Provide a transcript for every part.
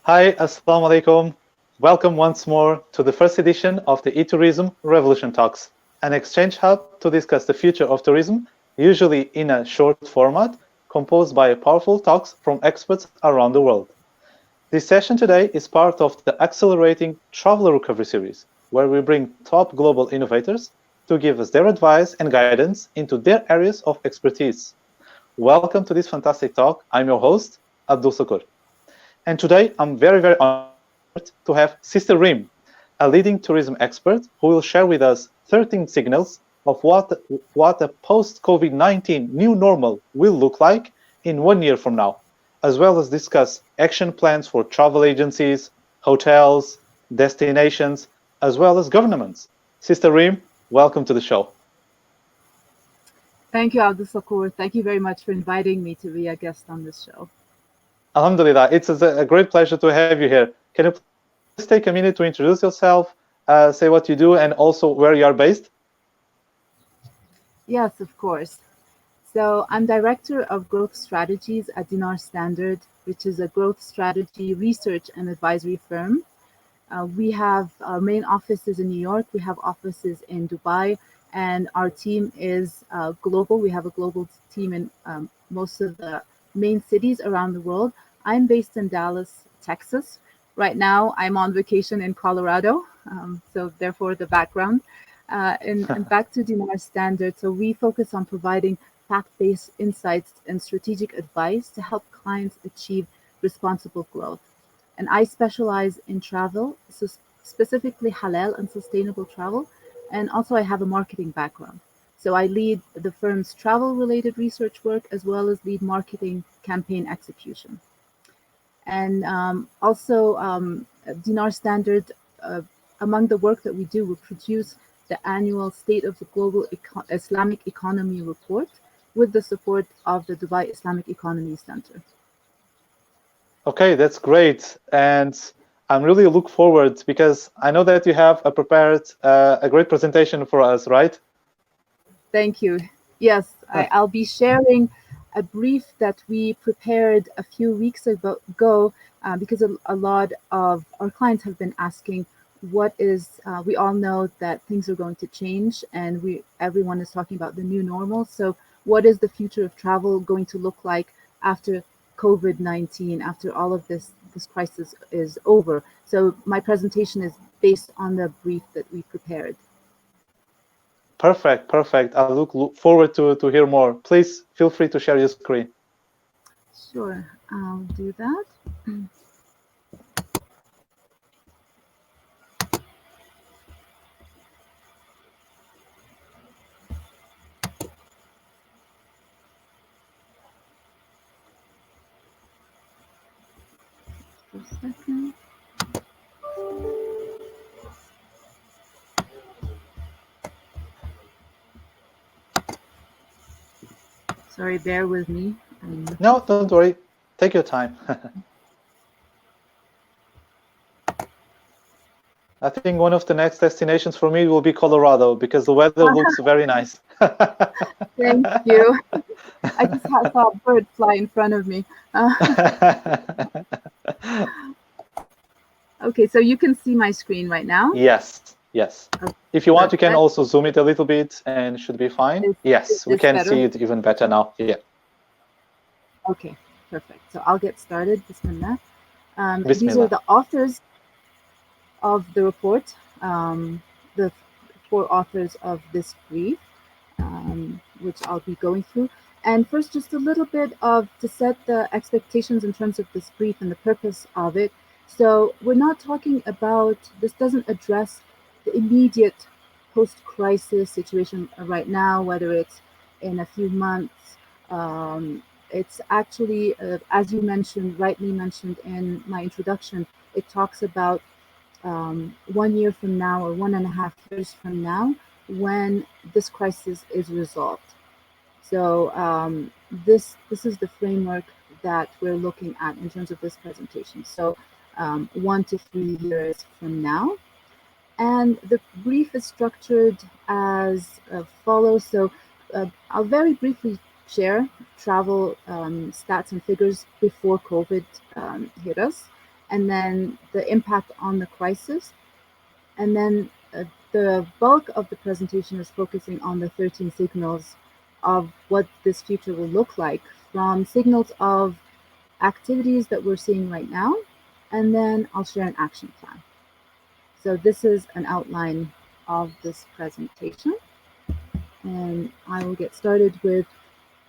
Hi, Assalamu alaikum. Welcome once more to the first edition of the eTourism Revolution Talks, an exchange hub to discuss the future of tourism, usually in a short format, composed by powerful talks from experts around the world. This session today is part of the Accelerating Traveler Recovery series, where we bring top global innovators to give us their advice and guidance into their areas of expertise. Welcome to this fantastic talk. I'm your host, Abdul Sacoor. And today, I'm very honored to have Sister Rim, a leading tourism expert who will share with us 13 signals of what a post-COVID-19 new normal will look like in 1 year from now, as well as discuss action plans for travel agencies, hotels, destinations, as well as governments. Sister Rim, welcome to the show. Thank you, Abdul Sacoor. Thank you very much for inviting me to be a guest on this show. Alhamdulillah, it's a great pleasure to have you here. Can you please take a minute to introduce yourself, say what you do, and also where you are based? Yes, of course. So I'm Director of Growth Strategies at Dinar Standard, which is a growth strategy research and advisory firm. We have our main offices in New York. We have offices in Dubai, and our team is global. We have a global team in most of the main cities around the world. I'm based in Dallas, Texas. Right now, I'm on vacation in Colorado, so therefore the background. And back to Dinar Standard. So we focus on providing fact-based insights and strategic advice to help clients achieve responsible growth. And I specialize in travel, so specifically halal and sustainable travel. And also, I have a marketing background. So I lead the firm's travel related research work as well as lead marketing campaign execution. And Dinar Standard, among the work that we do, we produce the annual State of the Global Islamic Economy report with the support of the Dubai Islamic Economy Center. Okay, that's great. And I'm really look forward because I know that you have prepared a great presentation for us, right? Thank you. Yes, I'll be sharing a brief that we prepared a few weeks ago because a lot of our clients have been asking what is, we all know that things are going to change and everyone is talking about the new normal. So what is the future of travel going to look like after COVID-19, after all of this crisis is over? So my presentation is based on the brief that we prepared. Perfect. I look forward to hear more. Please feel free to share your screen. Sure, I'll do that. Just a second. Sorry, bear with me. No, don't worry. Take your time. I think one of the next destinations for me will be Colorado because the weather looks very nice. Thank you. I just saw a bird fly in front of me. Okay, so you can see my screen right now? Yes. Okay, if you want, you can also zoom it a little bit and it should be fine. Yes, we can see it even better now. Yeah. Okay, perfect. So I'll get started. Bismillah. Bismillah. These are the authors of the report, the 4 authors of this brief, which I'll be going through. And first, just a little bit to set the expectations in terms of this brief and the purpose of it. So we're not talking about, this doesn't address the immediate post-crisis situation right now, whether it's in a few months. It's actually, as you rightly mentioned in my introduction, it talks about 1 year from now or 1.5 years from now when this crisis is resolved. So this is the framework that we're looking at in terms of this presentation. So 1 to 3 years from now. And the brief is structured as follows. So I'll very briefly share travel stats and figures before COVID hit us. and then the impact on the crisis. And then the bulk of the presentation is focusing on the 13 signals of what this future will look like, from signals of activities that we're seeing right now, and then I'll share an action plan. So this is an outline of this presentation, and I will get started with,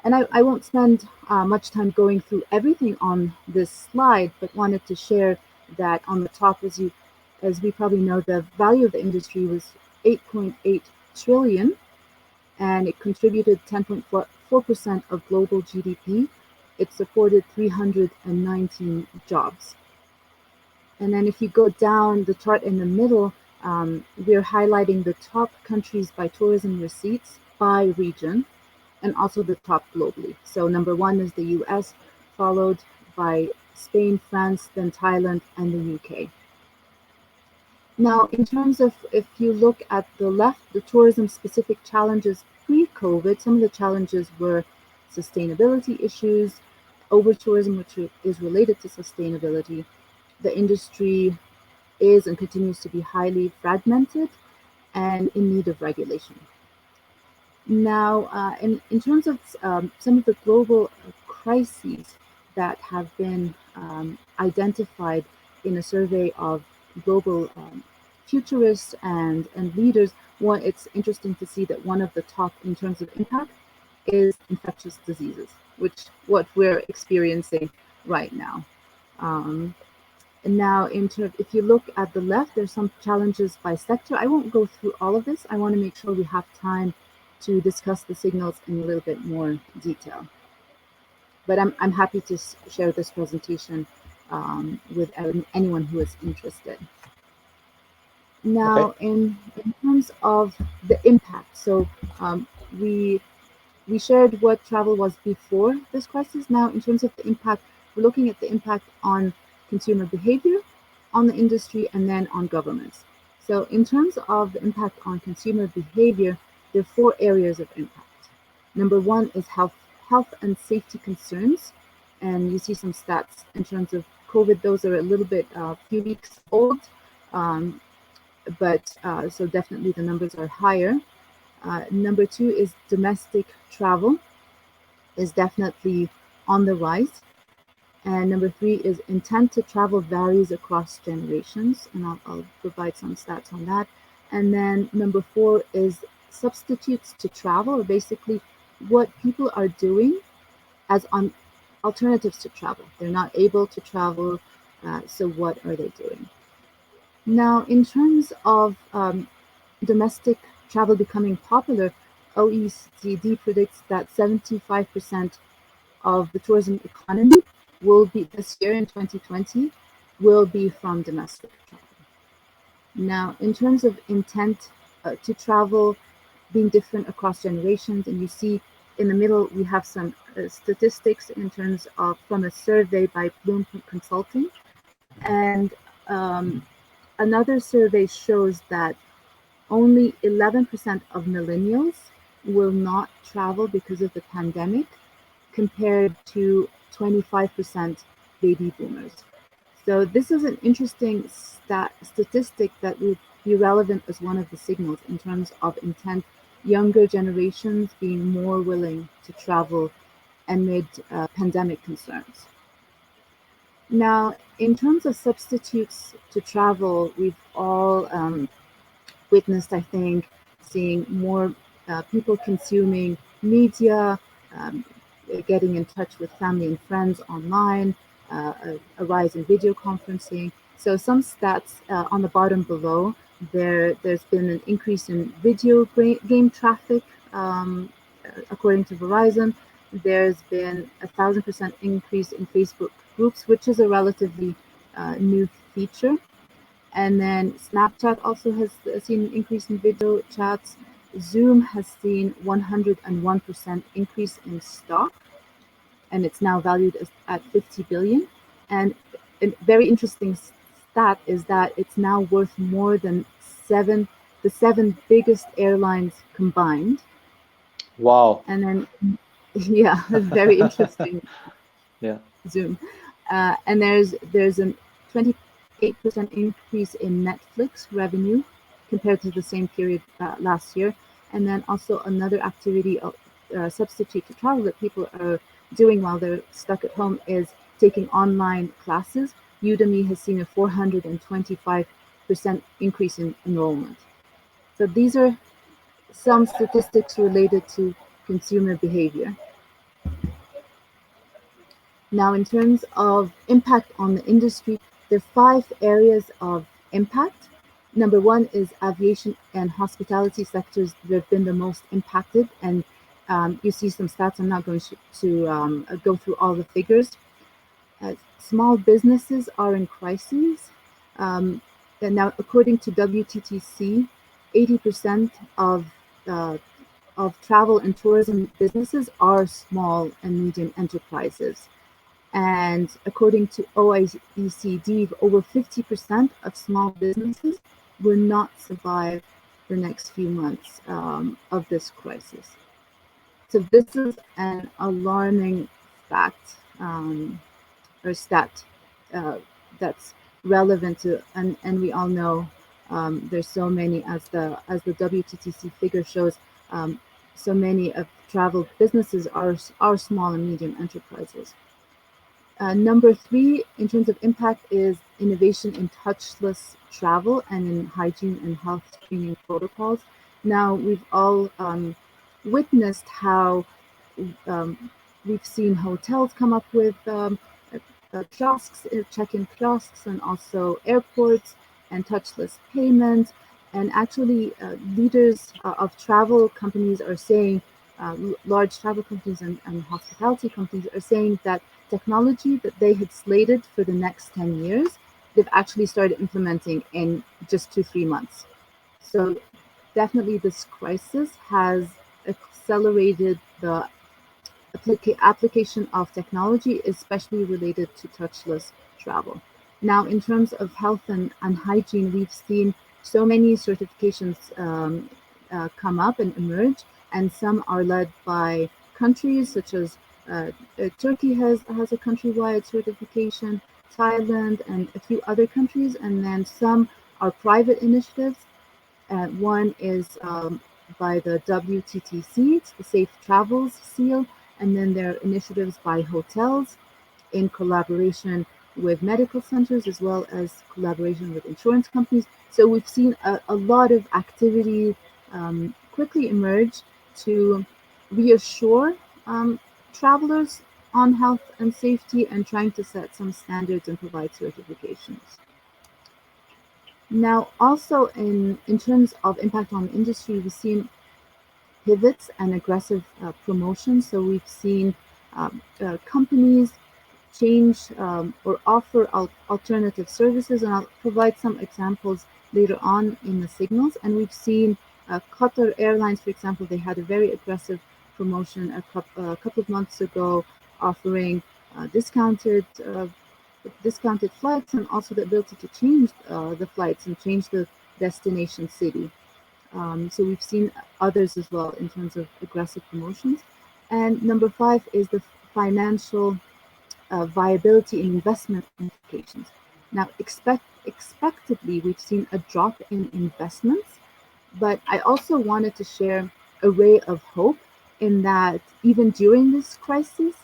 and I won't spend much time going through everything on this slide, but wanted to share that on the top, as we probably know, the value of the industry was 8.8 trillion, and it contributed 10.4% of global GDP. It supported 319 jobs. And then if you go down the chart in the middle, we're highlighting the top countries by tourism receipts by region, and also the top globally. So number one is the US, followed by Spain, France, then Thailand, and the UK. Now, in terms of, if you look at the left, the tourism specific challenges pre-COVID, some of the challenges were sustainability issues, over-tourism, which is related to sustainability. The industry is and continues to be highly fragmented and in need of regulation. Now, in terms of some of the global crises that have been identified in a survey of global futurists and leaders, it's interesting to see that one of the top in terms of impact is infectious diseases, which what we're experiencing right now. And now, if you look at the left, there's some challenges by sector. I won't go through all of this. I want to make sure we have time to discuss the signals in a little bit more detail. But I'm happy to share this presentation with anyone who is interested. Now, Okay. in terms of the impact, so we shared what travel was before this crisis. Now, in terms of the impact, we're looking at the impact on consumer behavior, on the industry, and then on governments. So in terms of the impact on consumer behavior, there are 4 areas of impact. Number one is health and safety concerns. And you see some stats in terms of COVID. Those are a little bit, few weeks old, but so definitely the numbers are higher. Number 2 is domestic travel is definitely on the rise. And number 3 is intent to travel varies across generations, and I'll provide some stats on that. And then number 4 is substitutes to travel, or basically what people are doing as alternatives to travel. They're not able to travel, so what are they doing? Now, in terms of domestic travel becoming popular, OECD predicts that 75% of the tourism economy will be this year in 2020 will be from domestic travel. Now, in terms of intent to travel being different across generations, and you see in the middle we have some statistics in terms of from a survey by Bloom Consulting, and another survey shows that only 11% of millennials will not travel because of the pandemic, compared to 25% baby boomers. So this is an interesting statistic that would be relevant as one of the signals in terms of intent, younger generations being more willing to travel amid pandemic concerns. Now, in terms of substitutes to travel, we've all witnessed, I think, seeing more people consuming media, getting in touch with family and friends online, a rise in video conferencing. So some stats on the bottom below, there's been an increase in video game traffic, according to Verizon. There's been 1,000% increase in Facebook groups, which is a relatively new feature. And then Snapchat also has seen an increase in video chats. Zoom has seen 101% increase in stock, and it's now valued at 50 billion. And a very interesting stat is that it's now worth more than the seven biggest airlines combined. Wow. And then, yeah, very interesting. Yeah. Zoom. And there's a 28% increase in Netflix revenue compared to the same period last year. And then also another activity of substitute to travel that people are doing while they're stuck at home is taking online classes. Udemy has seen a 425% increase in enrollment. So these are some statistics related to consumer behavior. Now, in terms of impact on the industry, there are 5 areas of impact. Number 1 is aviation and hospitality sectors that have been the most impacted, and you see some stats. I'm not going to go through all the figures. Small businesses are in crises. And now, according to WTTC, 80% of travel and tourism businesses are small and medium enterprises. And according to OECD, over 50% of small businesses will not survive the next few months of this crisis. So this is an alarming fact or stat that's relevant to, and we all know there's so many, as the WTTC figure shows, so many of travel businesses are small and medium enterprises. Number 3, in terms of impact, is innovation in touchless travel and in hygiene and health screening protocols. Now, we've all witnessed how we've seen hotels come up with kiosks, check-in kiosks, and also airports and touchless payments. And actually, leaders of travel companies are saying, large travel companies and hospitality companies are saying that technology that they had slated for the next 10 years, they've actually started implementing in just 2-3 months. So definitely this crisis has accelerated the application of technology, especially related to touchless travel. Now, in terms of health and hygiene, we've seen so many certifications come up and emerge, and some are led by countries such as Turkey has a countrywide certification, Thailand, and a few other countries, and then some are private initiatives. One is by the WTTC, it's the Safe Travels Seal, and then there are initiatives by hotels in collaboration with medical centers, as well as collaboration with insurance companies. So we've seen a lot of activity quickly emerge to reassure travelers on health and safety and trying to set some standards and provide certifications. Now, also in terms of impact on the industry, we've seen pivots and aggressive promotions. So we've seen companies change or offer alternative services, and I'll provide some examples later on in the signals. And we've seen Qatar Airlines, for example, they had a very aggressive promotion a couple of months ago, offering discounted flights, and also the ability to change the flights and change the destination city. So we've seen others as well in terms of aggressive promotions. And number 5 is the financial viability and investment implications. Now, expectedly, we've seen a drop in investments, but I also wanted to share a ray of hope in that even during this crisis,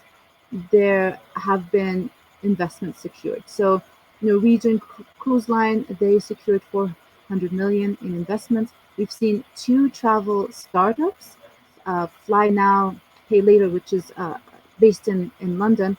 there have been investments secured. So Norwegian Cruise Line, they secured 400 million in investments. We've seen 2 travel startups, Fly Now, Pay Later, which is based in London.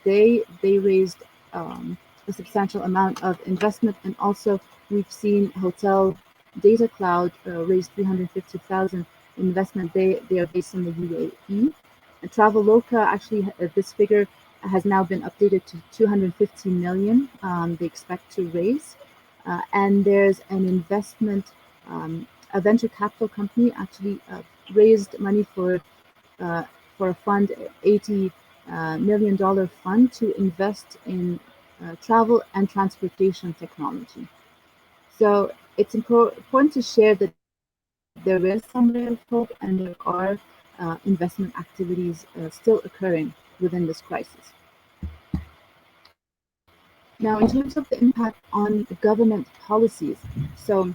They raised a substantial amount of investment, and also we've seen Hotel Data Cloud raise 350,000 investment. They are based in the UAE. And Traveloka, actually, this figure has now been updated to 250 million. They expect to raise, and there's an investment. A venture capital company actually raised money for a fund, $80 million fund, to invest in travel and transportation technology. So it's important to share that there is some ray of hope, and there are investment activities still occurring within this crisis. Now, in terms of the impact on government policies, so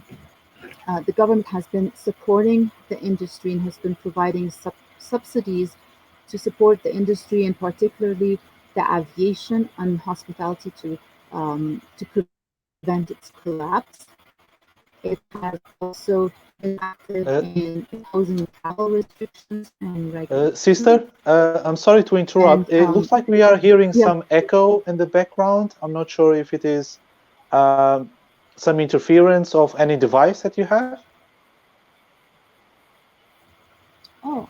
the government has been supporting the industry and has been providing subsidies to support the industry, and particularly the aviation and hospitality to prevent its collapse. It has also been active Uh, in imposing travel restrictions and regulations. Sister, I'm sorry to And interrupt. It looks like we are hearing yeah, some echo in the background. I'm not sure if it is um, some interference of any device that you have. oh,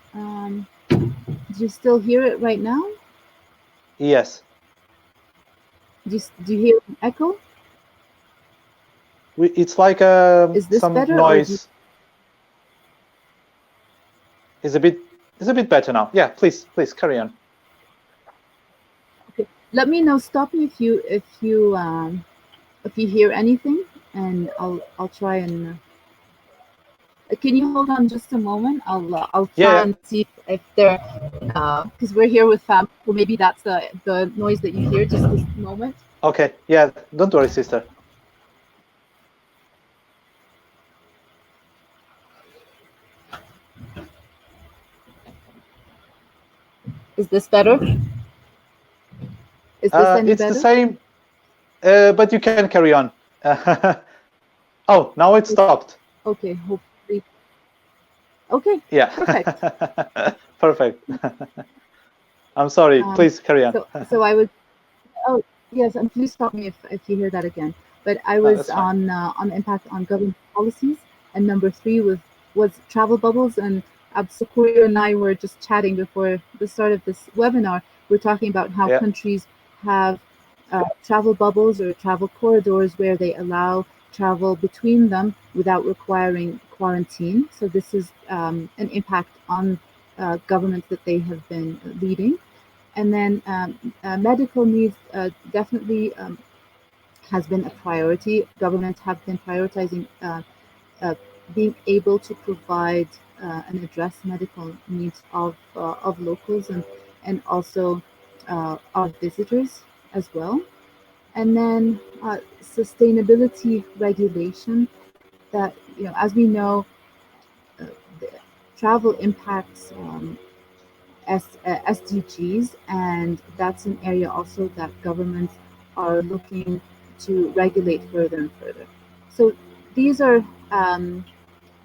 do you still hear it right now? Yes, Do you hear an echo? it's like Is this some better, or do you? noise. Is a bit better now. Yeah, please carry on. Okay, let me know. Stop me if you hear anything, and I'll try and. Can you hold on just a moment? I'll Yeah, try yeah. and see if they're because we're here with family, so maybe that's the noise that you hear. Just this moment. Okay, yeah. Don't worry, sister. Is this better? Is this any It's the better? same, but you can carry on. Oh, now it stopped. Okay, hopefully. Okay, Yeah, perfect. perfect. I'm sorry. Um, Please carry on. so I was. Oh yes, and please stop me if you hear that again. But I No, was that's fine. on the impact on government policies, and number three was travel bubbles. And Abdul Sacoor, you and I were just chatting before the start of this webinar. We're talking about how Yeah, countries have travel bubbles or travel corridors where they allow travel between them without requiring quarantine. So this is an impact on governments that they have been leading. And then medical needs definitely has been a priority. Governments have been prioritizing uh, being able to provide and address medical needs of locals and also our visitors as well. And then sustainability regulation that, as we know, uh, the travel impacts SDGs, and that's an area also that governments are looking to regulate further and further. So these are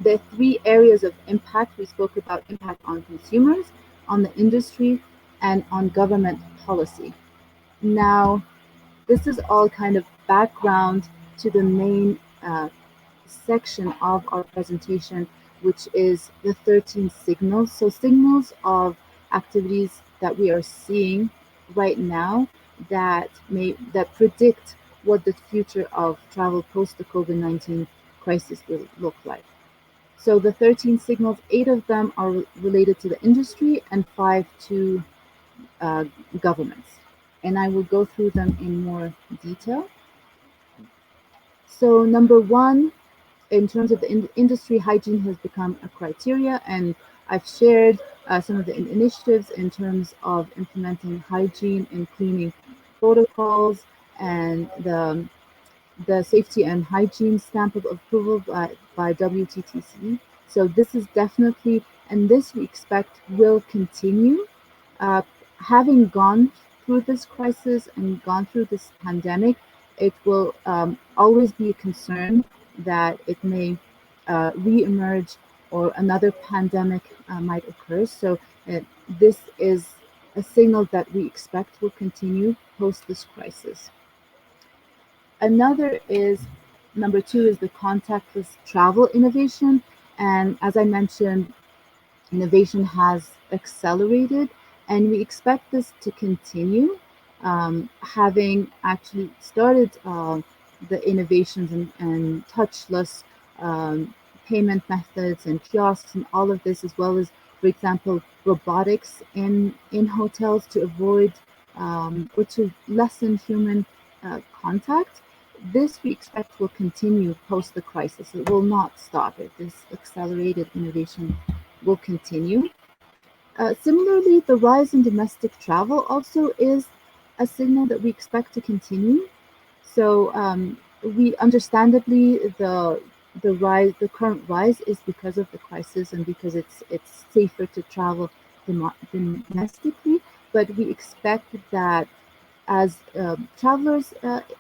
the three areas of impact. We spoke about impact on consumers, on the industry, and on government policy. Now, this is all kind of background to the main section of our presentation, which is the 13 signals. So signals of activities that we are seeing right now that predict what the future of travel post the COVID-19 crisis will look like. So the 13 signals, 8 of them are related to the industry and 5 to uh, governments. And I will go through them in more detail. So number one, in terms of the industry, hygiene has become a criteria, and I've shared some of the initiatives in terms of implementing hygiene and cleaning protocols and the safety and hygiene stamp of approval by WTTC. So this is definitely, and this we expect will continue. Uh, Having gone through this crisis and gone through this pandemic, it will always be a concern that it may re-emerge or another pandemic might occur. So this is a signal that we expect will continue post this crisis. Another is number two is the contactless travel innovation. And as I mentioned, innovation has accelerated, and we expect this to continue. Having actually started the innovations and touchless payment methods and kiosks and all of this, as well as, for example, robotics in hotels to avoid or to lessen human contact. This we expect will continue post the crisis. It will not stop it. This accelerated innovation will continue. Similarly, the rise in domestic travel also is a signal that we expect to continue. So we understandably the current rise is because of the crisis and because it's safer to travel domestically. But we expect that as travelers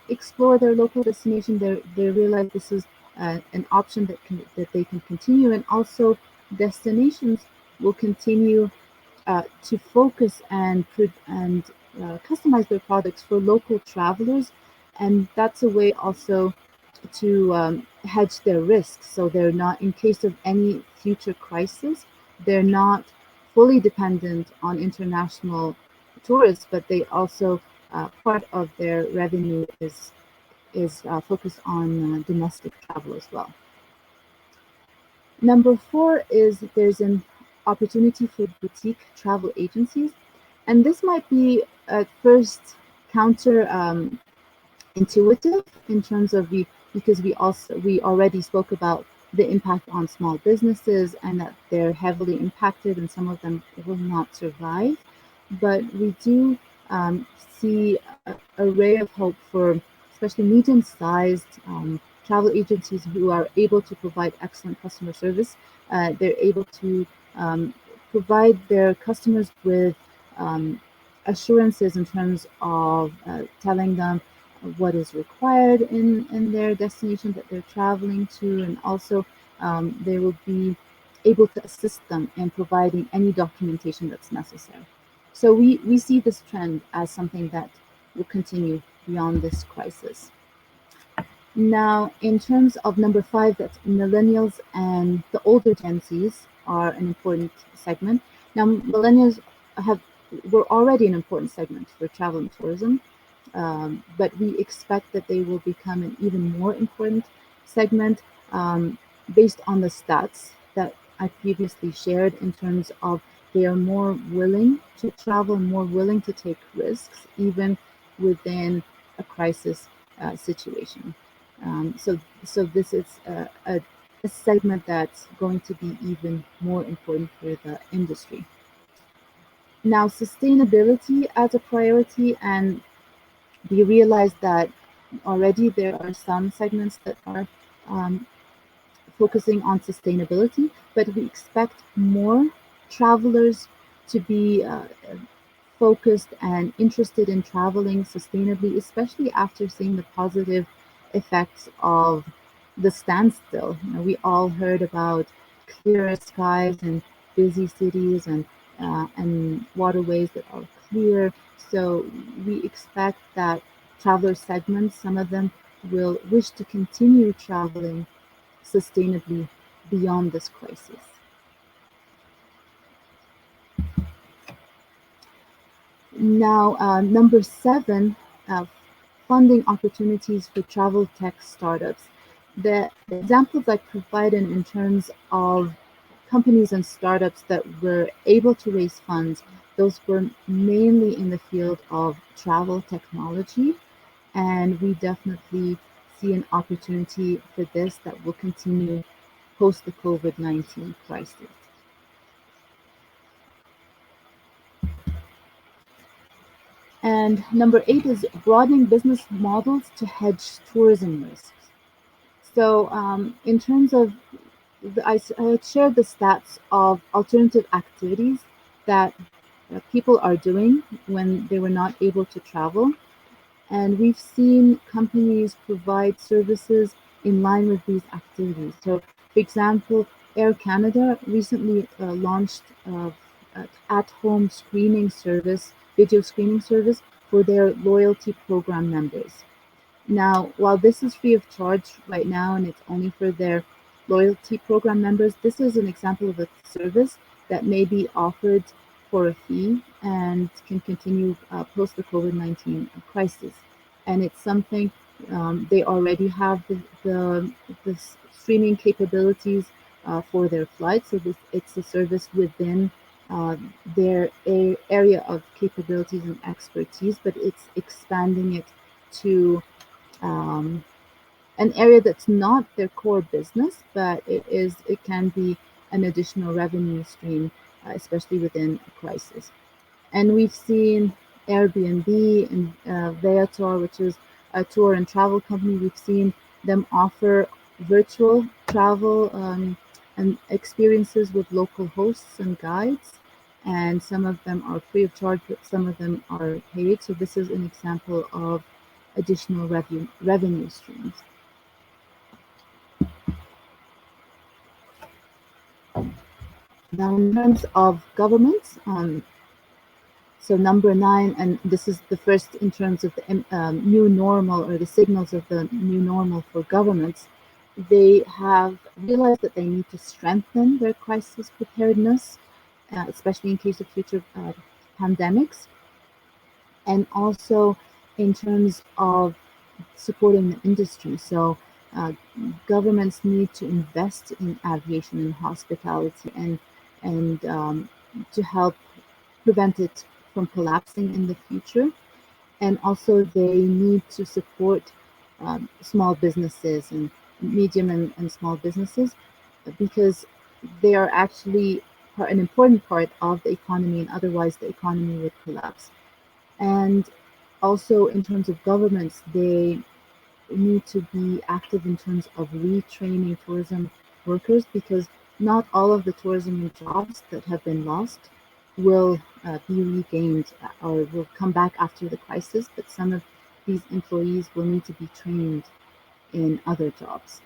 explore their local destination, they realize this is an option that they can continue, and also destinations will continue to focus and customize their products for local travelers, and that's a way also to hedge their risks. So they're not, in case of any future crisis, they're not fully dependent on international tourists, but they also part of their revenue is focused on domestic travel as well. Number four is there's an opportunity for boutique travel agencies, and this might be at first counter intuitive in terms of because we already spoke about the impact on small businesses and that they're heavily impacted and some of them will not survive. But we do see a ray of hope for especially medium-sized travel agencies who are able to provide excellent customer service. They're able to provide their customers with assurances in terms of telling them what is required in their destination that they're traveling to, and also they will be able to assist them in providing any documentation that's necessary. So we see this trend as something that will continue beyond this crisis. Now, in terms of number five, that millennials and the older Gen Zs are an important segment. Now, millennials were already an important segment for travel and tourism, but we expect that they will become an even more important segment based on the stats that I previously shared in terms of they are more willing to travel, more willing to take risks, even within a crisis situation. So this is a segment that's going to be even more important for the industry. Now, sustainability as a priority, and we realize that already there are some segments that are focusing on sustainability, but we expect more travelers to be focused and interested in traveling sustainably, especially after seeing the positive effects of the standstill. We all heard about clearer skies and busy cities and waterways that are clear. So we expect that traveler segments, some of them will wish to continue traveling sustainably beyond this crisis. Now, number seven, funding opportunities for travel tech startups. The examples I provided in terms of companies and startups that were able to raise funds, those were mainly in the field of travel technology, and we definitely see an opportunity for this that will continue post the COVID-19 crisis. And number eight is broadening business models to hedge tourism risks. So in terms of, I had shared the stats of alternative activities that people are doing when they were not able to travel. And we've seen companies provide services in line with these activities. So, for example, Air Canada recently launched at-home screening service, video screening service for their loyalty program members. Now, while this is free of charge right now and it's only for their loyalty program members, this is an example of a service that may be offered for a fee and can continue post the COVID-19 crisis. And it's something they already have the streaming capabilities for their flights. So it's a service within their area of capabilities and expertise, but it's expanding it to an area that's not their core business, but it can be an additional revenue stream, especially within a crisis. And we've seen Airbnb and Viator, which is a tour and travel company, we've seen them offer virtual travel and experiences with local hosts and guides. And some of them are free of charge, but some of them are paid. So this is an example of additional revenue streams. Now, in terms of governments, so number 9, and this is the first in terms of the new normal, or the signals of the new normal for governments, they have realized that they need to strengthen their crisis preparedness, especially in case of future pandemics, and also in terms of supporting the industry. So governments need to invest in aviation and hospitality, and to help prevent it from collapsing in the future. And also they need to support small businesses and medium and small businesses, because they are actually an important part of the economy, and otherwise the economy would collapse. And also in terms of governments, they need to be active in terms of retraining tourism workers, because not all of the tourism jobs that have been lost will be regained or will come back after the crisis, but some of these employees will need to be trained in other jobs.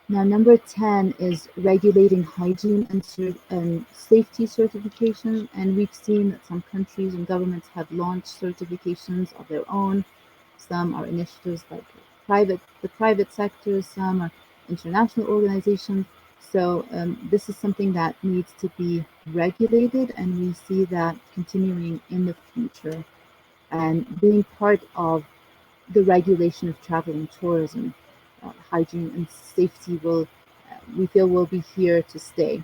Now, number 10 is regulating hygiene and safety certification. And we've seen that some countries and governments have launched certifications of their own. Some are initiatives like the private sector, some are international organizations. So this is something that needs to be regulated, and we see that continuing in the future and being part of the regulation of travel and tourism. Hygiene and safety we feel will be here to stay.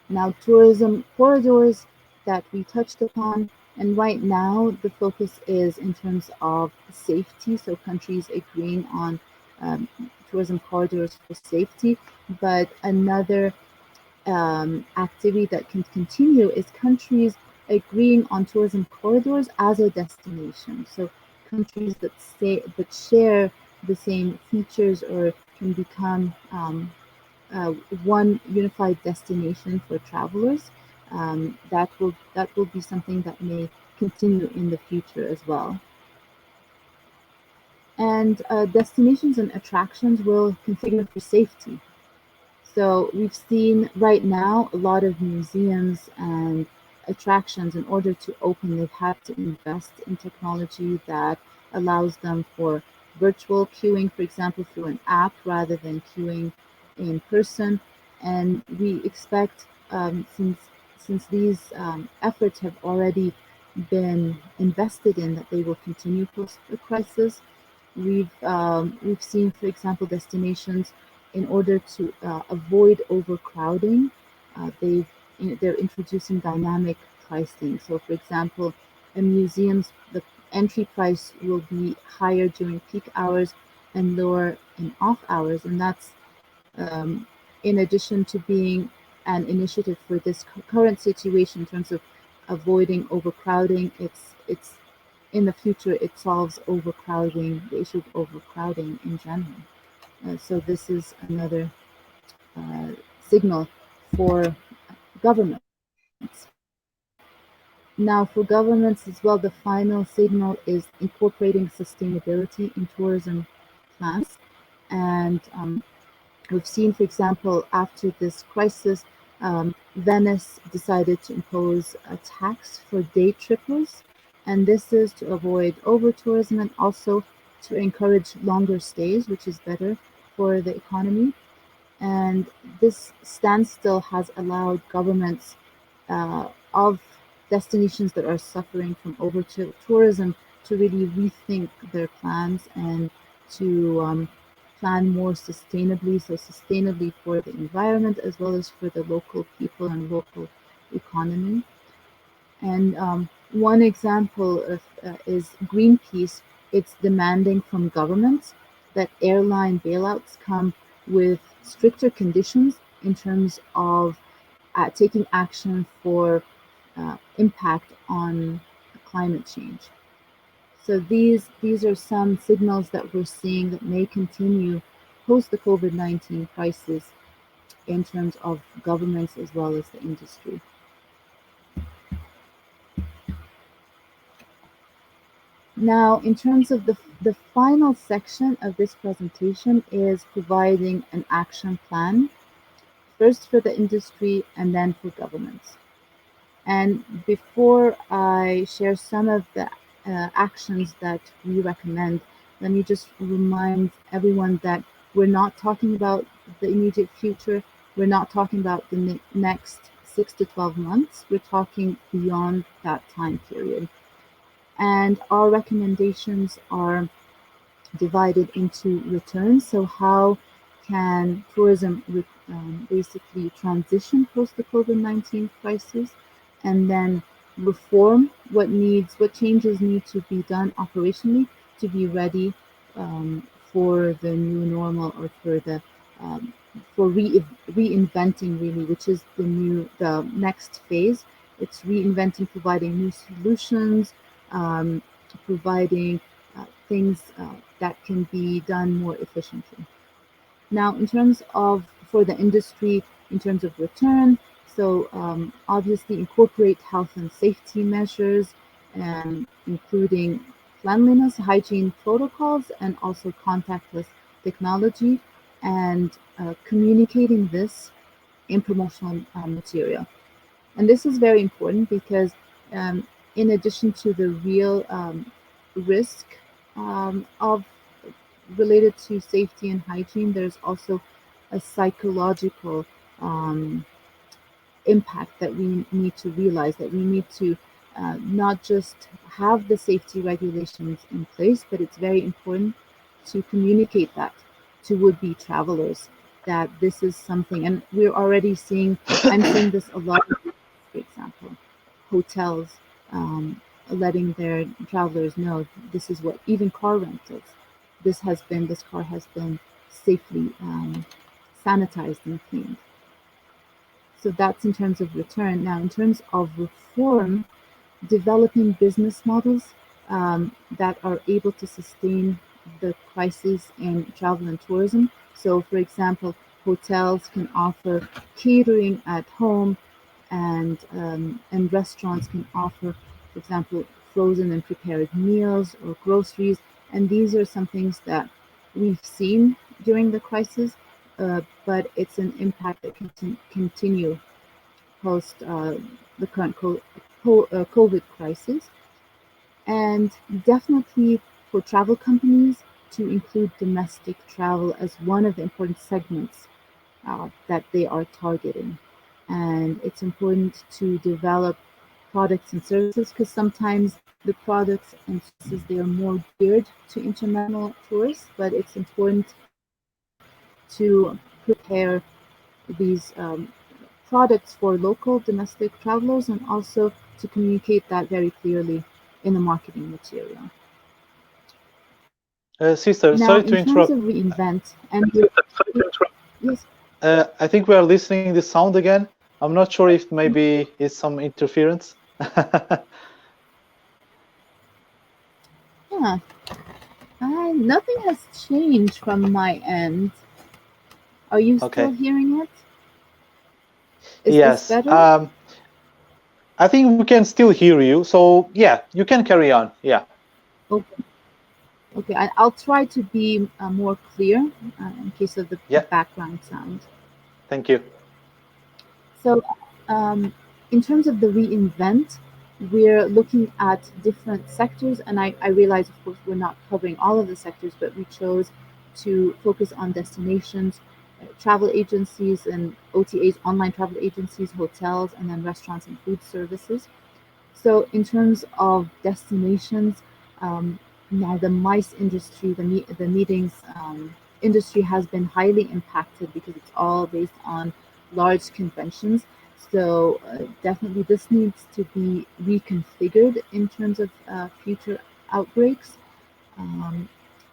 Now, tourism corridors that we touched upon, and right now the focus is in terms of safety, so countries agreeing on tourism corridors for safety. But another activity that can continue is countries agreeing on tourism corridors as a destination. So countries that share the same features or can become one unified destination for travelers. That will be something that may continue in the future as well. And destinations and attractions will configure for safety. So we've seen right now a lot of museums and attractions, in order to open, they've had to invest in technology that allows them for virtual queuing, for example, through an app rather than queuing in person. And we expect, since these efforts have already been invested in, that they will continue post the crisis. We've seen, for example, destinations, in order to avoid overcrowding, they're introducing dynamic pricing. So, for example, in museums, the entry price will be higher during peak hours and lower in off hours, and that's in addition to being an initiative for this current situation in terms of avoiding overcrowding. It's in the future, it solves overcrowding, the issue of overcrowding in general. So this is another signal for governments. Now, for governments as well, the final signal is incorporating sustainability in tourism plans. And we've seen, for example, after this crisis, Venice decided to impose a tax for day trippers. And this is to avoid over-tourism and also to encourage longer stays, which is better for the economy. And this standstill has allowed governments of destinations that are suffering from over-tourism to really rethink their plans and to plan more sustainably, so sustainably for the environment as well as for the local people and local economy. And one example of, is Greenpeace. It's demanding from governments that airline bailouts come with stricter conditions in terms of taking action for impact on climate change. So these are some signals that we're seeing that may continue post the COVID-19 crisis in terms of governments as well as the industry. Now, in terms of the final section of this presentation is providing an action plan, first for the industry and then for governments. And before I share some of the actions that we recommend, let me just remind everyone that we're not talking about the immediate future. We're not talking about the next 6 to 12 months. We're talking beyond that time period. And our recommendations are divided into returns. So how can tourism basically transition post the COVID-19 crisis, and then reform, what changes need to be done operationally to be ready for the new normal, or for the for reinventing, really, which is the next phase. It's reinventing, providing new solutions, providing things that can be done more efficiently. Now, in terms of, for the industry, in terms of return, so obviously incorporate health and safety measures, including cleanliness, hygiene protocols, and also contactless technology, and communicating this in promotional material. And this is very important because in addition to the real risk of related to safety and hygiene, there's also a psychological impact that we need to realize, that we need to not just have the safety regulations in place, but it's very important to communicate that to would-be travelers, that this is something, and we're already seeing, I'm seeing this a lot, for example, hotels letting their travelers know this is what, even car rentals, this car has been safely sanitized and cleaned. So that's in terms of return. Now, in terms of reform, developing business models that are able to sustain the crisis in travel and tourism. So, for example, hotels can offer catering at home, and restaurants can offer, for example, frozen and prepared meals or groceries. And these are some things that we've seen during the crisis, but it's an impact that can continue post the current COVID crisis. And definitely for travel companies to include domestic travel as one of the important segments that they are targeting. And it's important to develop products and services, because sometimes the products and services, they are more geared to international tourists, but it's important to prepare these products for local domestic travelers, and also to communicate that very clearly in the marketing material. Sister, Now, sorry in to terms interrupt. of reinvent, and yes, I think we are listening this sound again. I'm not sure if maybe it's some interference. huh, nothing has changed from my end. Are you still Okay. hearing it? Is this Yes. better? I think we can still hear you. So yeah, you can carry on. Yeah. Okay. Okay, I'll try to be more clear in case of the Yeah. background sound. Thank you. So, in terms of the reinvent, we're looking at different sectors, and I realize, of course, we're not covering all of the sectors, but we chose to focus on destinations, travel agencies, and OTAs, online travel agencies, hotels, and then restaurants and food services. So, in terms of destinations, now the MICE industry, the meetings industry has been highly impacted because it's all based on large conventions. So definitely this needs to be reconfigured in terms of future outbreaks.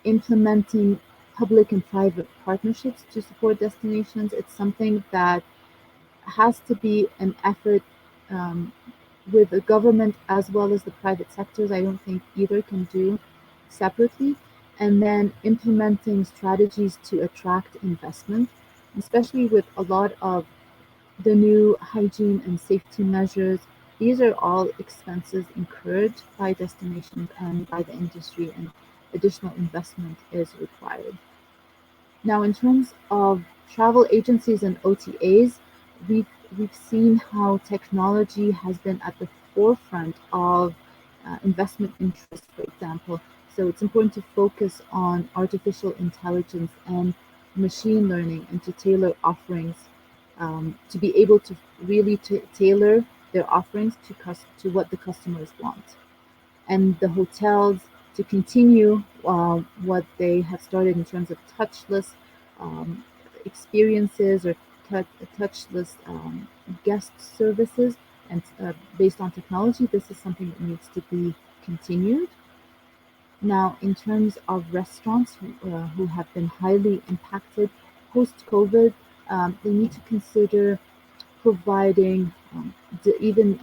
Implementing public and private partnerships to support destinations, it's something that has to be an effort, um, with the government as well as the private sectors. I don't think either can do separately. And then implementing strategies to attract investment, especially with a lot of the new hygiene and safety measures. These are all expenses incurred by destinations and by the industry, and additional investment is required. Now, in terms of travel agencies and OTAs, we've, we've seen how technology has been at the forefront of investment interest, for example. So it's important to focus on artificial intelligence and machine learning and to tailor offerings, to be able to really tailor their offerings to what the customers want, and the hotels to continue what they have started in terms of touchless um, experiences or touchless guest services, and based on technology. This is something that needs to be continued. Now, in terms of restaurants who have been highly impacted post-COVID, they need to consider providing even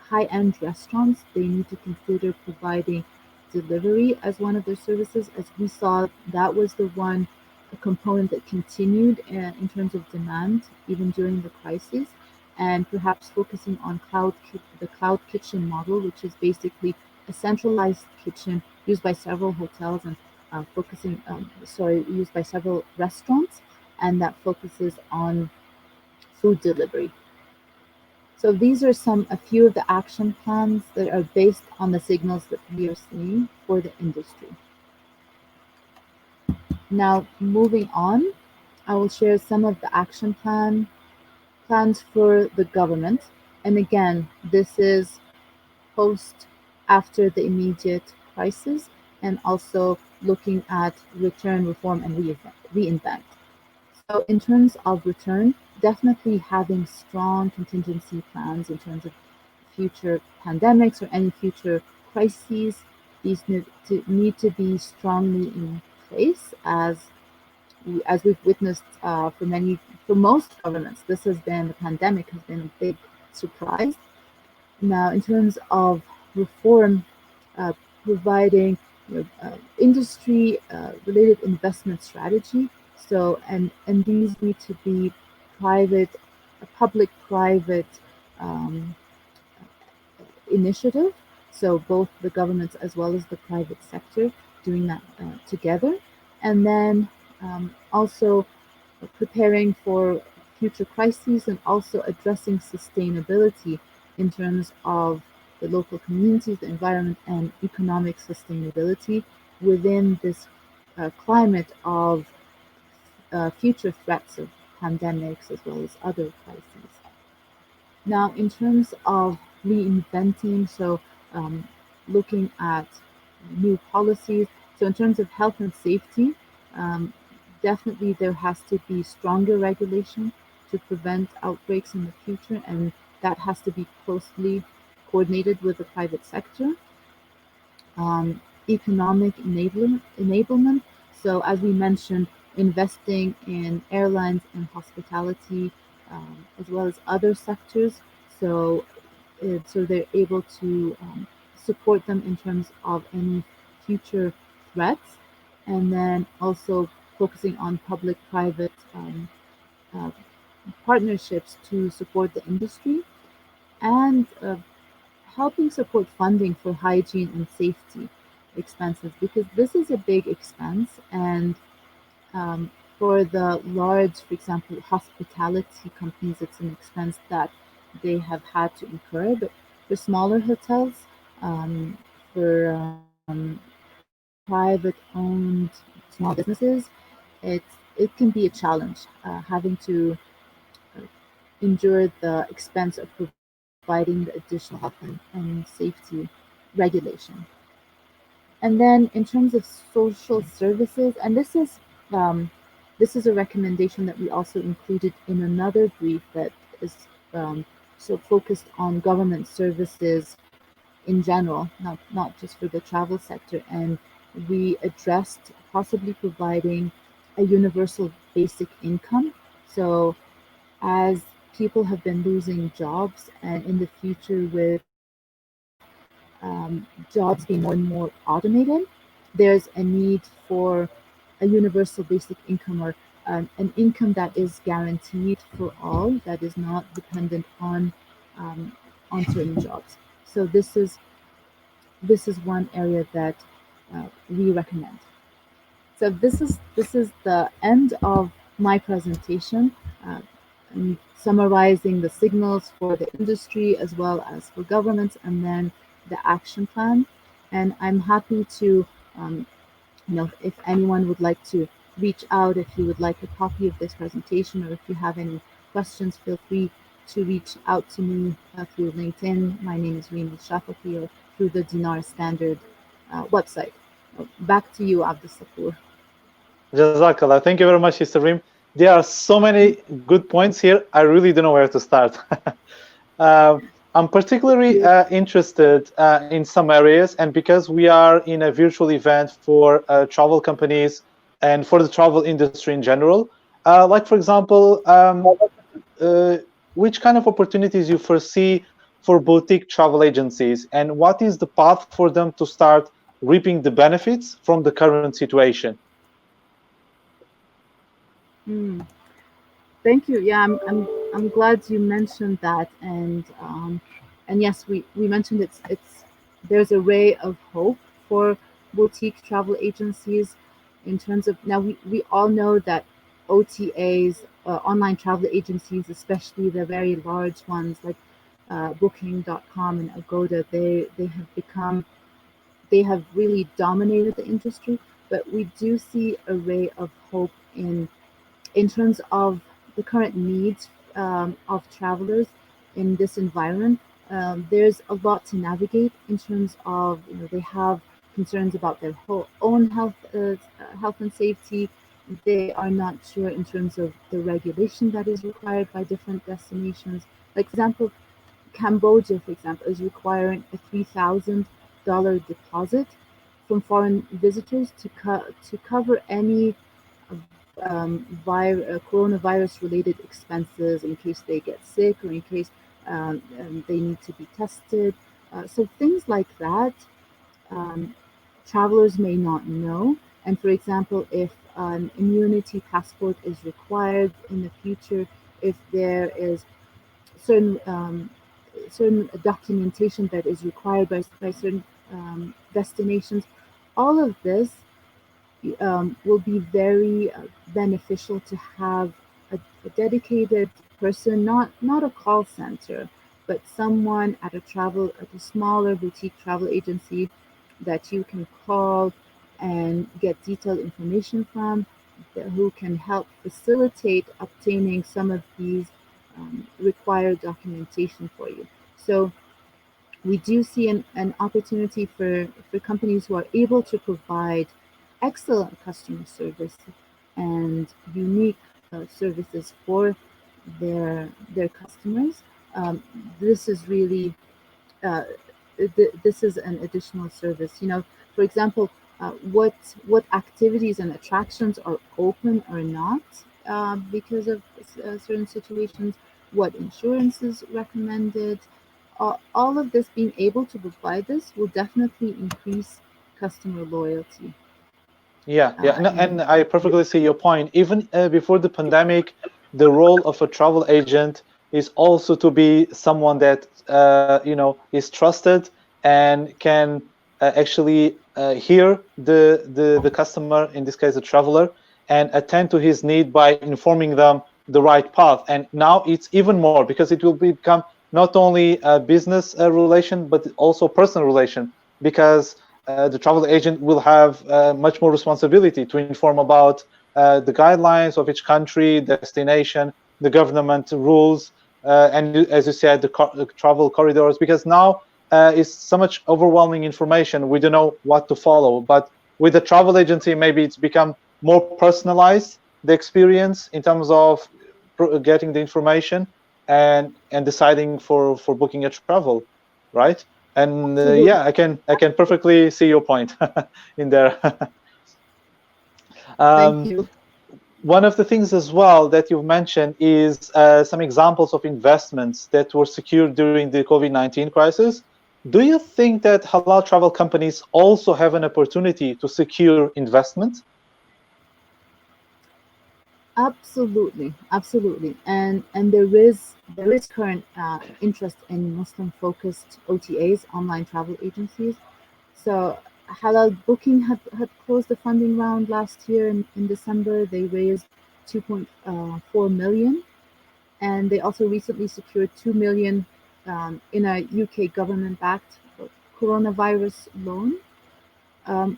high-end restaurants. They need to consider providing delivery as one of their services. As we saw, that was the one component that continued in terms of demand even during the crisis, and perhaps focusing on the cloud kitchen model, which is basically a centralized kitchen used by several hotels and used by several restaurants, and that focuses on food delivery. So these are a few of the action plans that are based on the signals that we are seeing for the industry. Now, moving on, I will share some of the plans for the government. And again, this is post after the immediate crisis, and also looking at return, reform, and reinvent. So, in terms of return, definitely having strong contingency plans in terms of future pandemics or any future crises. These need to be strongly in place, as we've witnessed for most governments. The pandemic has been a big surprise. Now, in terms of reform, uh, providing industry related investment strategy. So, and these need to be private, public-private um, initiative. So both the governments as well as the private sector doing that together, and then also preparing for future crises, and also addressing sustainability in terms of the local communities, the environment, and economic sustainability within this climate of future threats of pandemics as well as other crises. Now, in terms of reinventing, so looking at new policies, so in terms of health and safety, um, definitely there has to be stronger regulation to prevent outbreaks in the future, and that has to be closely coordinated with the private sector. Economic enablement. So, as we mentioned, investing in airlines and hospitality, as well as other sectors. So, so they're able to support them in terms of any future threats, and then also focusing on public-private uh, partnerships to support the industry, and helping support funding for hygiene and safety expenses, because this is a big expense. And um, for the large, for example, hospitality companies, it's an expense that they have had to incur. But for smaller hotels, for private owned small businesses, it can be a challenge having to uh, endure the expense of providing the additional health and safety regulation. And then in terms of social services, and this is a recommendation that we also included in another brief that is so focused on government services in general, not just for the travel sector. And we addressed possibly providing a universal basic income. So as people have been losing jobs, and in the future, with jobs being more and more automated, there's a need for a universal basic income, or an income that is guaranteed for all, that is not dependent um, on certain jobs. So this is one area that we recommend. So this is the end of my presentation, uh, and summarizing the signals for the industry as well as for governments, and then the action plan. And I'm happy to, um, if anyone would like to reach out, if you would like a copy of this presentation, or if you have any questions, feel free to reach out to me through LinkedIn. My name is Reem Shafafi, or through the Dinar Standard website. Back to you, Abdul Sacoor. Jazakallah. Thank you very much, Sister Reem. There are so many good points here. I really don't know where to start. I'm particularly interested in some areas, and because we are in a virtual event for travel companies and for the travel industry in general, like for example, which kind of opportunities you foresee for boutique travel agencies, and what is the path for them to start reaping the benefits from the current situation? Mm, thank you. Yeah, I'm glad you mentioned that, and yes, we mentioned it's there's a ray of hope for boutique travel agencies in terms of, now we all know that OTAs, online travel agencies, especially the very large ones like Booking.com and Agoda, they have really dominated the industry, but we do see a ray of hope in terms of the current needs of travelers in this environment. There's a lot to navigate in terms of, they have concerns about their own health and safety. They are not sure in terms of the regulation that is required by different destinations. Like, for example, Cambodia, for example, is requiring a $3,000 deposit from foreign visitors to cover any coronavirus related expenses in case they get sick, or in case they need to be tested. So things like that, um, travelers may not know. And for example, if an immunity passport is required in the future, if there is certain documentation that is required by certain destinations, all of this will be very beneficial to have a dedicated person, not a call center, but someone at a smaller boutique travel agency that you can call and get detailed information from, who can help facilitate obtaining some of these required documentation for you. So we do see an opportunity for companies who are able to provide excellent customer service and unique services for their customers. This is really uh, this is an additional service. For example, what activities and attractions are open or not because of certain situations, what insurance is recommended. All of this, being able to provide this, will definitely increase customer loyalty. Yeah, no, and And I perfectly see your point. Even before the pandemic, the role of a travel agent is also to be someone that is trusted and can actually hear the customer, in this case, the traveler, and attend to his need by informing them the right path. And now it's even more, because it will become not only a business relation but also personal relation, because the travel agent will have much more responsibility to inform about the guidelines of each country, destination, the government rules, and as you said, the travel corridors, because now it's so much overwhelming information. We don't know what to follow. But with the travel agency, maybe it's become more personalized, the experience in terms of getting the information and deciding for booking a travel, right? And yeah, absolutely, I can perfectly see your point in there. thank um, you. One of the things as well that you've mentioned is some examples of investments that were secured during the COVID-19 crisis. Do you think that halal travel companies also have an opportunity to secure investment? Absolutely, absolutely, and there is current interest in Muslim-focused OTAs, online travel agencies. So Halal Booking had closed the funding round last year in December. They raised 2.4 million, and they also recently secured 2 million in a UK government-backed coronavirus loan.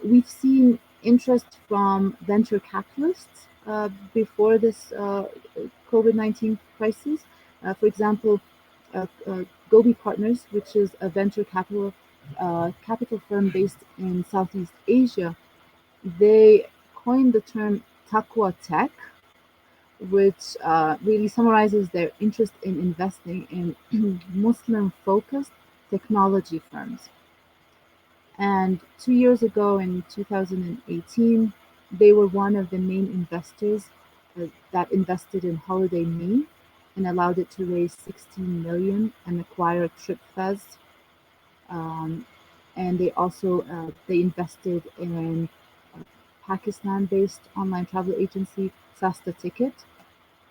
We've seen interest from venture capitalists before this COVID-19 crisis. For example, Gobi Partners, which is a venture capital firm based in Southeast Asia, they coined the term Taqwa Tech, which really summarizes their interest in investing in Muslim-focused technology firms. And 2 years ago, in 2018, they were one of the main investors that invested in Holiday Me and allowed it to raise 16 million and acquire TripFest. Um, and they also they invested in a Pakistan-based online travel agency, Sasta Ticket.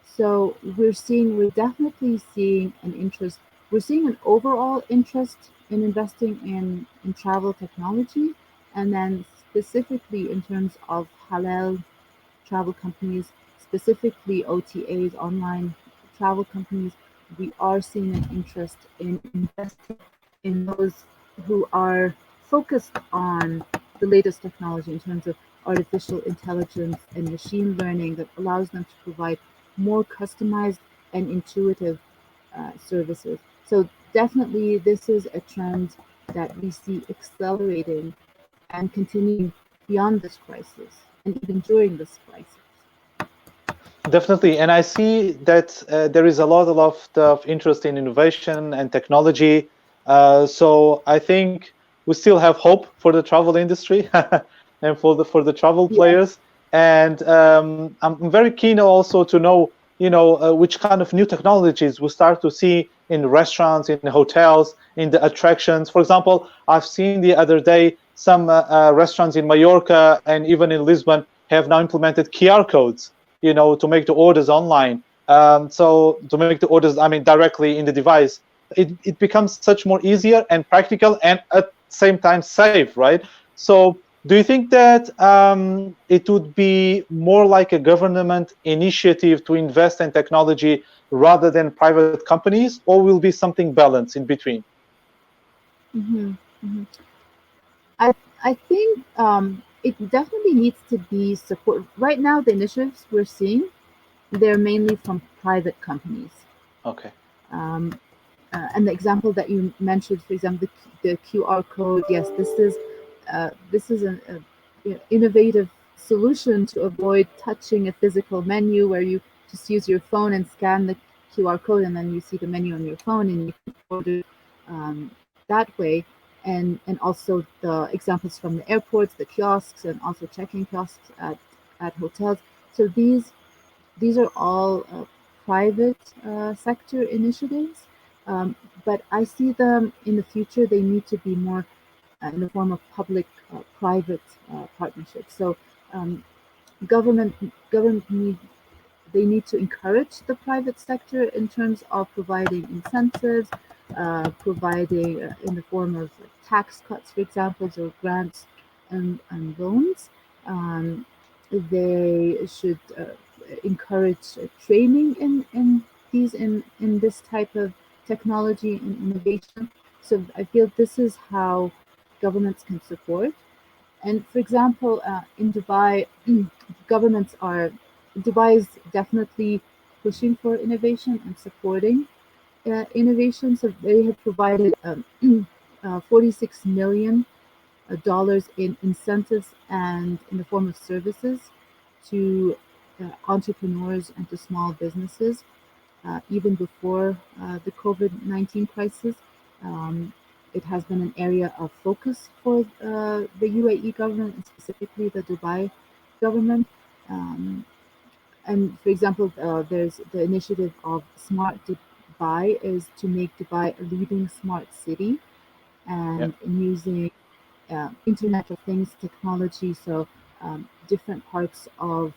So we're definitely seeing an interest. We're seeing an overall interest in investing in travel technology, and then specifically in terms of halal travel companies, specifically OTAs, online travel companies, we are seeing an interest in investing in those who are focused on the latest technology in terms of artificial intelligence and machine learning that allows them to provide more customized and intuitive services. So definitely this is a trend that we see accelerating and continuing beyond this crisis and even during this crisis. Definitely, and I see that there is a lot of interest in innovation and technology. So I think we still have hope for the travel industry and for the travel Yes. players. And I'm very keen also to know, which kind of new technologies we start to see in restaurants, in hotels, in the attractions. For example, I've seen the other day some restaurants in Mallorca and even in Lisbon have now implemented QR codes, to make the orders online. So to make the orders, I mean, directly in the device, it becomes such more easier and practical and at the same time safe, right? So do you think that it would be more like a government initiative to invest in technology rather than private companies, or will be something balanced in between? hmm hmm I I think it definitely needs to be support. Right now, the initiatives we're seeing, they're mainly from private companies. Okay. Um, and the example that you mentioned, for example, the QR code, yes, this is an innovative solution to avoid touching a physical menu where you just use your phone and scan the QR code, and then you see the menu on your phone and you can order um, that way. And also the examples from the airports, the kiosks, and also check-in kiosks at hotels. So these are all private sector initiatives, but I see them in the future. They need to be more in the form of public-private partnerships. So um, government government they need to encourage the private sector in terms of providing incentives, providing in the form of tax cuts, for example, or grants and loans. Um, they should encourage training in this type of technology and innovation. So I feel this is how governments can support. And for example, in Dubai, governments are Dubai is definitely pushing for innovation and supporting innovation. So they have provided 46 million dollars in incentives and in the form of services to entrepreneurs and to small businesses, even before the COVID-19 crisis. Um, it has been an area of focus for the UAE government and specifically the Dubai government. Um, And for example, there's the initiative of Smart Dubai is to make Dubai a leading smart city, Yeah. and in using Internet of Things technology. So different parts of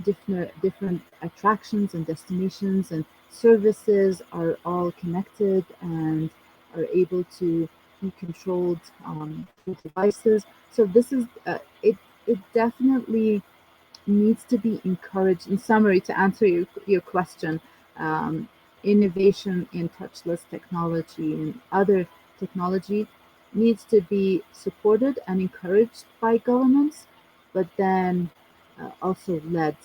different attractions and destinations and services are all connected and are able to be controlled through devices. So this is it definitely needs to be encouraged. In summary, to answer your question, um, innovation in touchless technology and other technology needs to be supported and encouraged by governments, but then also led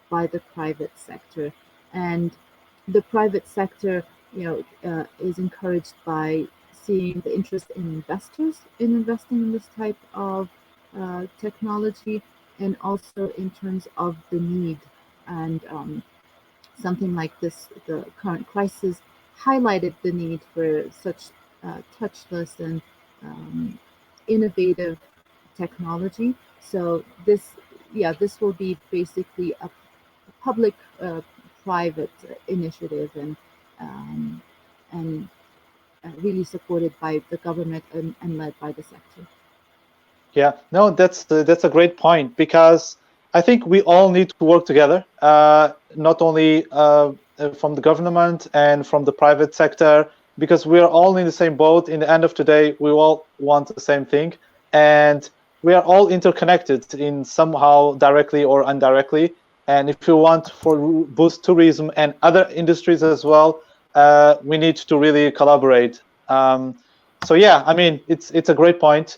by the private sector. And the private sector, is encouraged by seeing the interest in investors in investing in this type of technology, and also in terms of the need. And something like this, the current crisis highlighted the need for such touchless and um, innovative technology. So this will be basically a public private initiative, um, and really supported by the government, and led by the sector. Yeah, no, that's a great point, because I think we all need to work together, not only from the government and from the private sector, because we are all in the same boat. In the end of today, we all want the same thing, and we are all interconnected in somehow directly or indirectly. And if you want for boost tourism and other industries as well, we need to really collaborate. So yeah, I mean, it's a great point.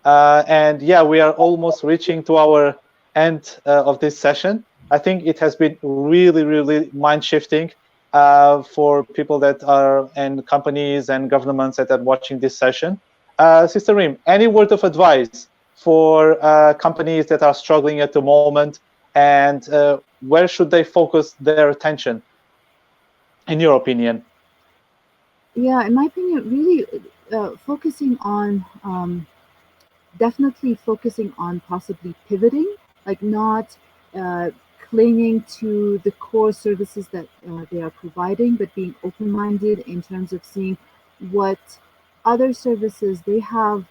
And yeah, we are almost reaching to our end of this session. I think it has been really, really mind shifting for people that are, and companies and governments that are watching this session. Sister Reem, any word of advice for companies that are struggling at the moment, and where should they focus their attention, in your opinion? Yeah, in my opinion, really focusing on definitely focusing on possibly pivoting, like not uh, clinging to the core services that they are providing, but being open minded in terms of seeing what other services they have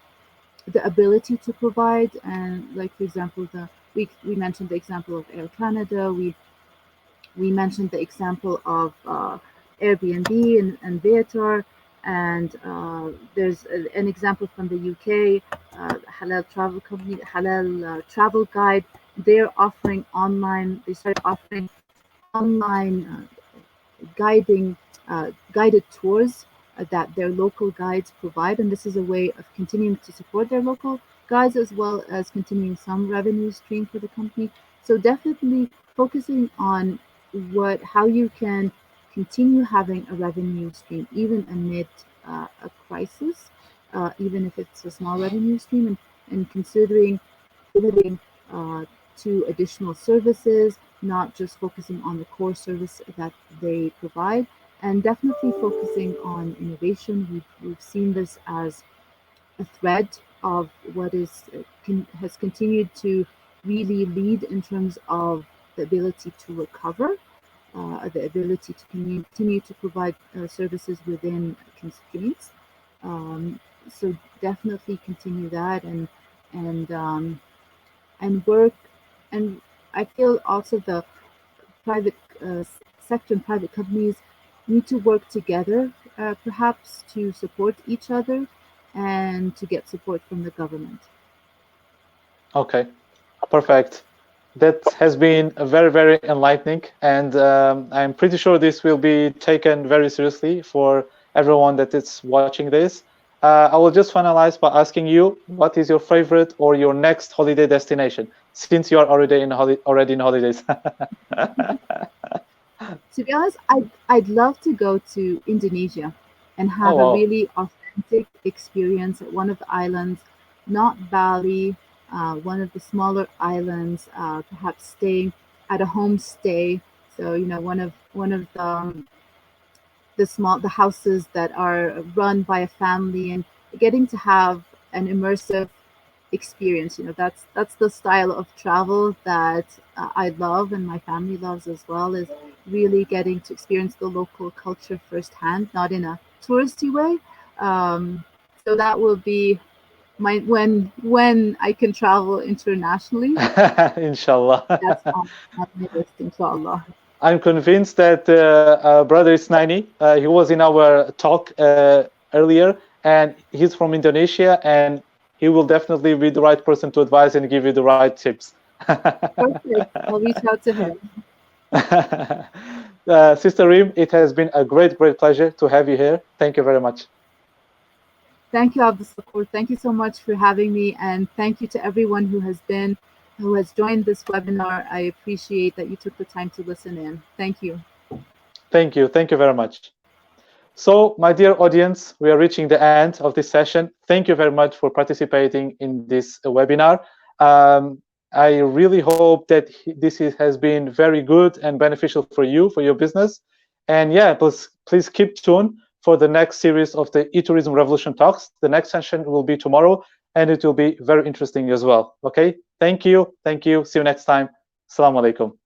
the ability to provide. And like, for example, we mentioned the example of Air Canada. We mentioned the example of Airbnb and Viator, and there's an example from the UK, Halal travel company, Halal travel guide. They're offering online. They started offering online guided tours that their local guides provide, and this is a way of continuing to support their local guides as well as continuing some revenue stream for the company. So definitely focusing on what how you can continue having a revenue stream even amid a crisis, even if it's a small revenue stream, and considering pivoting uh, to additional services, not just focusing on the core service that they provide, and definitely focusing on innovation. We've seen this as a thread of what has continued to really lead in terms of the ability to recover, the ability to continue to provide services within constraints. Um, so definitely continue that, and and work. And I feel also the private sector and private companies need to work together, perhaps to support each other and to get support from the government. Okay, perfect. That has been very, very enlightening, and I'm pretty sure this will be taken very seriously for everyone that is watching this. I will just finalize by asking you, what is your favorite or your next holiday destination, since you are already in holidays? To be honest, I'd love to go to Indonesia and Oh have a wow. really authentic experience at one of the islands, not Bali, one of the smaller islands, perhaps staying at a homestay. So one of the houses that are run by a family, and getting to have an immersive experience. That's the style of travel that I love and my family loves as well, is really getting to experience the local culture firsthand, not in a touristy way. So that will be my when I can travel internationally. Inshallah. That's on my list, inshallah. I'm convinced that brother Isnaini, he was in our talk earlier, and he's from Indonesia, and he will definitely be the right person to advise and give you the right tips. Perfect. I'll reach out to him. Sister Reem, it has been a great pleasure to have you here. Thank you very much. Thank you, Abdul Sacoor. Thank you so much for having me, and thank you to everyone who has joined this webinar. I appreciate that you took the time to listen in. Thank you. Thank you. Thank you very much. So, my dear audience, we are reaching the end of this session. Thank you very much for participating in this webinar. I really hope that has been very good and beneficial for you, for your business. And yeah, please keep tuned for the next series of the eTourism Revolution Talks. The next session will be tomorrow, and it will be very interesting as well. Okay, thank you. See you next time. Assalamu alaikum.